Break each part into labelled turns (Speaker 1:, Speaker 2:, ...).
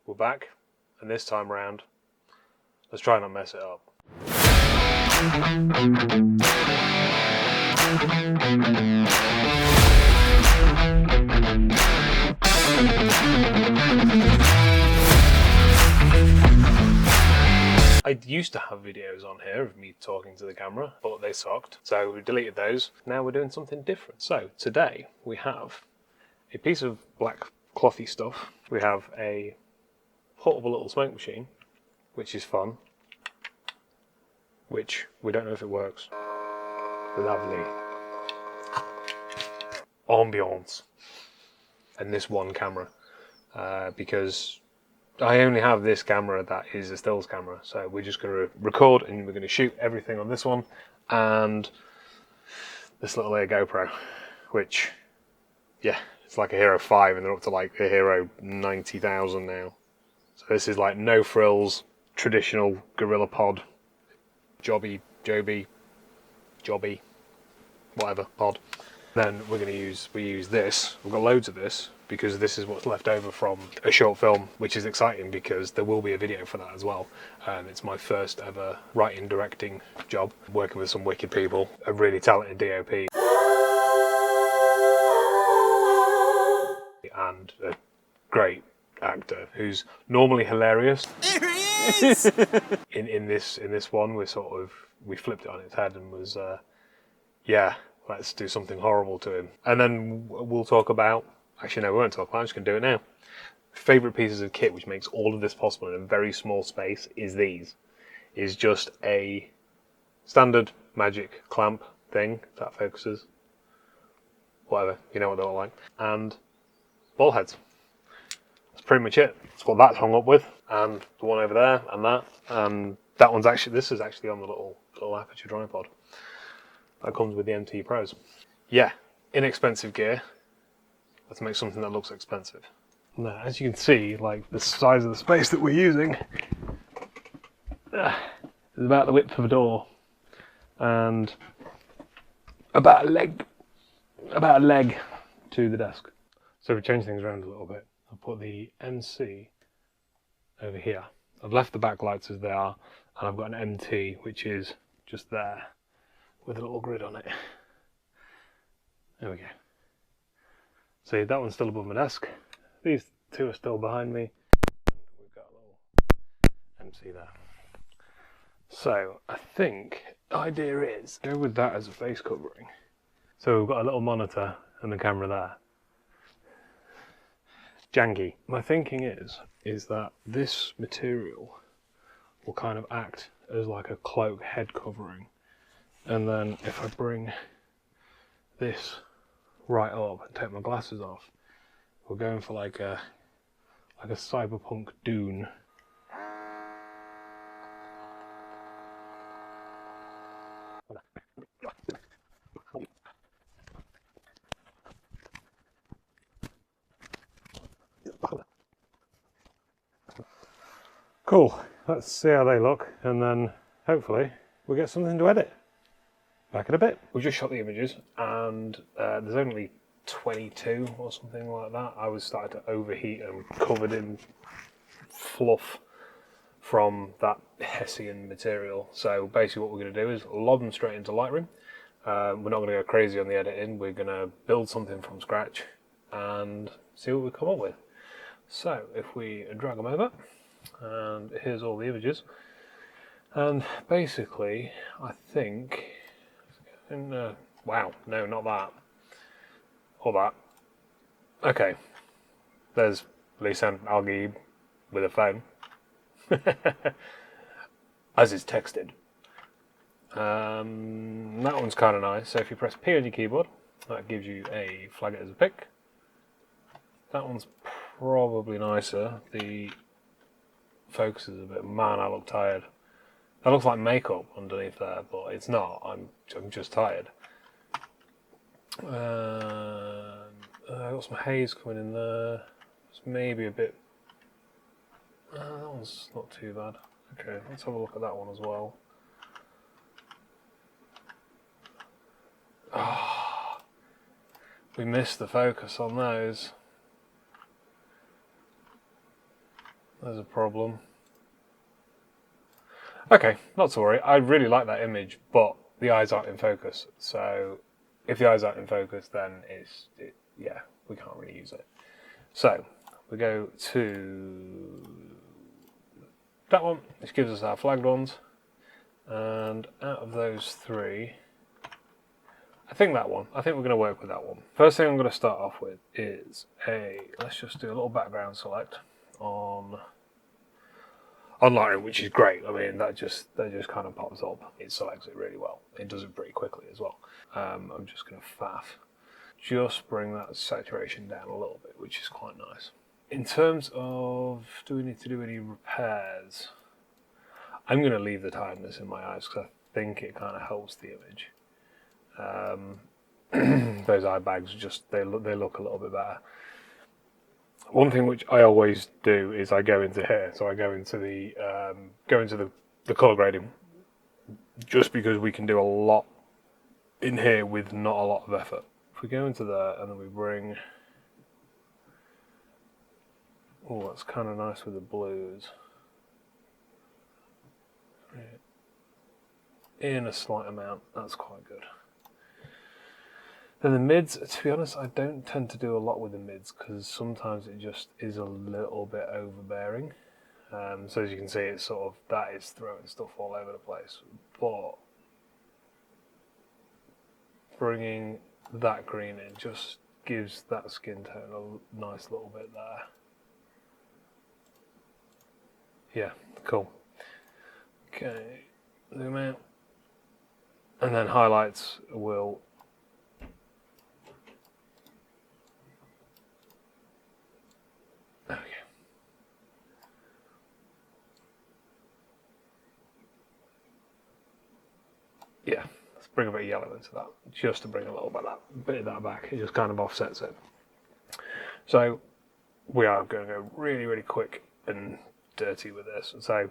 Speaker 1: we're back, and this time round, let's try and not mess it up. I used to have videos on here of me talking to the camera, but they sucked, so we deleted those. Now we're doing something different. So today we have a piece of black clothy stuff. We have a portable little smoke machine, which is fun, which we don't know if it works. Lovely ambiance. And this one camera, because I only have this camera that is a stills camera, so we're just going to record and we're going to shoot everything on this one and this little Air GoPro, which, yeah, it's like a Hero 5 and they're up to like a Hero 90,000 now. So this is like no frills, traditional gorilla pod, jobby, whatever pod. Then we're going to use this. We've got loads of this because this is what's left over from a short film, which is exciting because there will be a video for that as well. It's my first ever writing, directing job, working with some wicked people, a really talented DOP and a great actor who's normally hilarious. There he is! in this one, we flipped it on its head and was yeah, let's do something horrible to him. And then we'll talk about, actually no, we won't talk about it, I'm just going to do it now. Favourite pieces of kit which makes all of this possible in a very small space is these. Is just a standard magic clamp thing that focuses. Whatever, you know what they look like. And ball heads. That's pretty much it. That's what that's hung up with. And the one over there, and that. And that one's actually, this is actually on the little Aputure tripod. That comes with the MT Pros. Yeah, inexpensive gear. Let's make something that looks expensive. Now, as you can see, like the size of the space that we're using is about the width of a door and about a leg to the desk. So we change things around a little bit. I'll put the MC over here. I've left the backlights as they are, and I've got an MT which is just there with a little grid on it. There we go. See, that one's still above my desk. These two are still behind me. We've got a little MC there. So I think the idea is go with that as a face covering. So we've got a little monitor and the camera there. Janky. My thinking is that this material will kind of act as like a cloak head covering. And then if I bring this right up and take my glasses off, we're going for like a cyberpunk Dune. Cool, let's see how they look and then hopefully we'll get something to edit. Back in a bit. We've just shot the images and there's only 22 or something like that. I was starting to overheat and covered in fluff from that Hessian material. So basically what we're going to do is lob them straight into Lightroom. We're not going to go crazy on the editing. We're going to build something from scratch and see what we come up with. So if we drag them over, and here's all the images. And basically, I think... wow, no, not that. Or that. Okay. There's Lisa Algaib with a phone. As is texted. That one's kind of nice. So if you press P on your keyboard, that gives you a flag it as a pic. That one's probably nicer. The focus is a bit, man, I look tired. That looks like makeup underneath there, but it's not. I'm just tired. I've got some haze coming in there. It's maybe a bit... that one's not too bad. Okay, let's have a look at that one as well. Oh, we missed the focus on those. there's a problem. Okay, not to worry. I really like that image, but the eyes aren't in focus. So if the eyes aren't in focus, then yeah, we can't really use it. So we go to that one, which gives us our flagged ones. And out of those three, I think that one. I think we're going to work with that one. First thing I'm going to start off with is let's just do a little background select on Lightroom, which is great. I mean, that just kind of pops up. It selects it really well. It does it pretty quickly as well. I'm just going to just bring that saturation down a little bit, which is quite nice. In terms of, do we need to do any repairs? I'm going to leave the tiredness in my eyes because I think it kind of helps the image. Those eye bags they look a little bit better. One thing which I always do is I go into here, so I go into the color grading, just because we can do a lot in here with not a lot of effort. If we go into there and then we bring, oh, that's kind of nice with the blues. In a slight amount, that's quite good. Then the mids, to be honest, I don't tend to do a lot with the mids because sometimes it just is a little bit overbearing. So as you can see, it's sort of, that is throwing stuff all over the place. But bringing that green in just gives that skin tone a nice little bit there. Yeah, cool. Okay, zoom out. And then highlights will yeah, let's bring a bit of yellow into that, just to bring a little bit of that back. It just kind of offsets it. So we are going to go really, really quick and dirty with this. So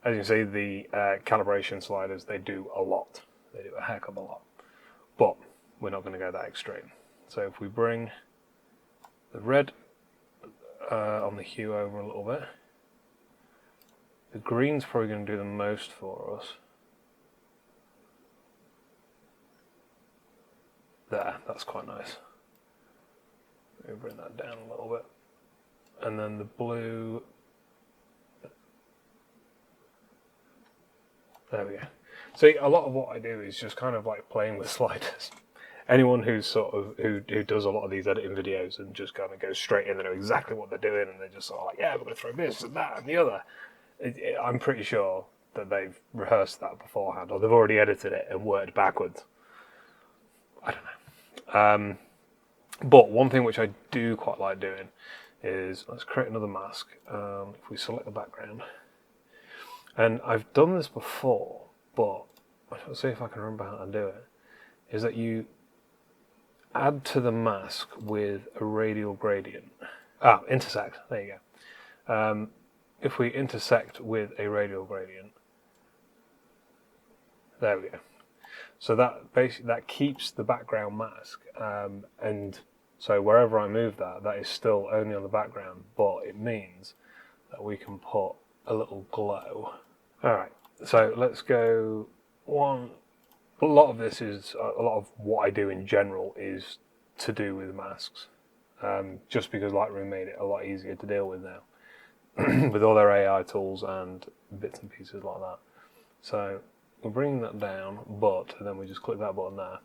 Speaker 1: as you can see, the calibration sliders, they do a lot. They do a heck of a lot. But we're not going to go that extreme. So if we bring the red on the hue over a little bit, the green's probably going to do the most for us. There, that's quite nice. Let me bring that down a little bit. And then the blue, there we go. See, a lot of what I do is just kind of like playing with sliders. Anyone who's sort of, who does a lot of these editing videos and just kind of goes straight in, they know exactly what they're doing, and they're just sort of like, yeah, we're going to throw this and that and the other. I'm pretty sure that they've rehearsed that beforehand, or they've already edited it and worked backwards. I don't know. But one thing which I do quite like doing is, let's create another mask. If we select the background, and I've done this before, but I'll see if I can remember how to do it, is that you add to the mask with a radial gradient. Intersect, there you go. If we intersect with a radial gradient, there we go. So that basically that keeps the background mask, and so wherever I move that is still only on the background, but it means that we can put a little glow. All right, so let's go one. A lot of this is, a lot of what I do in general is to do with masks, just because Lightroom made it a lot easier to deal with now, with all their AI tools and bits and pieces like that. So we're bringing that down, and then we just click that button there.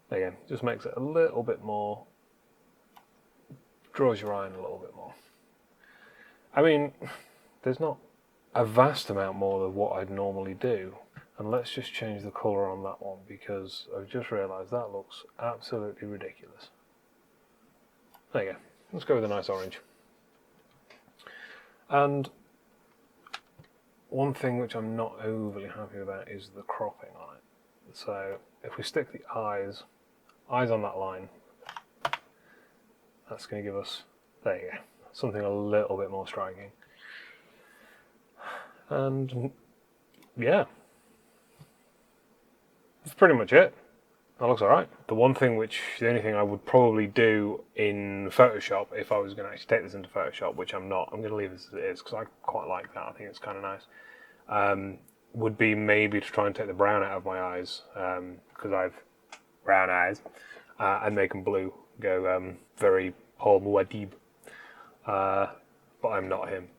Speaker 1: Again, just makes it a little bit more, draws your eye in a little bit more. I mean, there's not a vast amount more than what I'd normally do. And let's just change the colour on that one, because I've just realised that looks absolutely ridiculous. There you go. Let's go with a nice orange. And one thing which I'm not overly happy about is the cropping on it. So if we stick the eyes on that line, that's going to give us, there you go, something a little bit more striking. And yeah, that's pretty much it. That looks alright. The only thing I would probably do in Photoshop, if I was going to actually take this into Photoshop, which I'm not, I'm going to leave this as it is because I quite like that. I think it's kind of nice. Would be maybe to try and take the brown out of my eyes, because I've brown eyes, and make them blue. Go very Paul Muad'Dib. But I'm not him.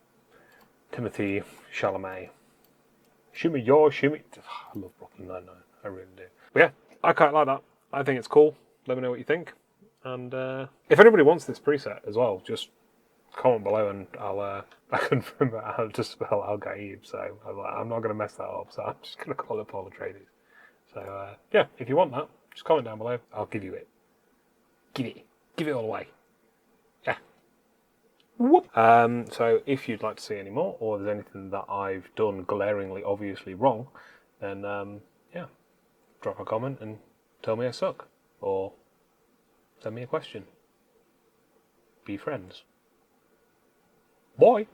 Speaker 1: Timothy Chalamet. Shimmy. I love Brooklyn Nine-Nine. I really do. But yeah, I quite like that. I think it's cool. Let me know what you think. And if anybody wants this preset as well, just comment below and I couldn't remember how to spell Al Gaib, so I'm not going to mess that up, so I'm just going to call it Paul Atreides. So yeah, if you want that, just comment down below. I'll give you it. Give it all away. Yeah. Whoop. So if you'd like to see any more, or there's anything that I've done glaringly obviously wrong, then yeah, drop a comment and tell me I suck, or send me a question. Be friends. Bye.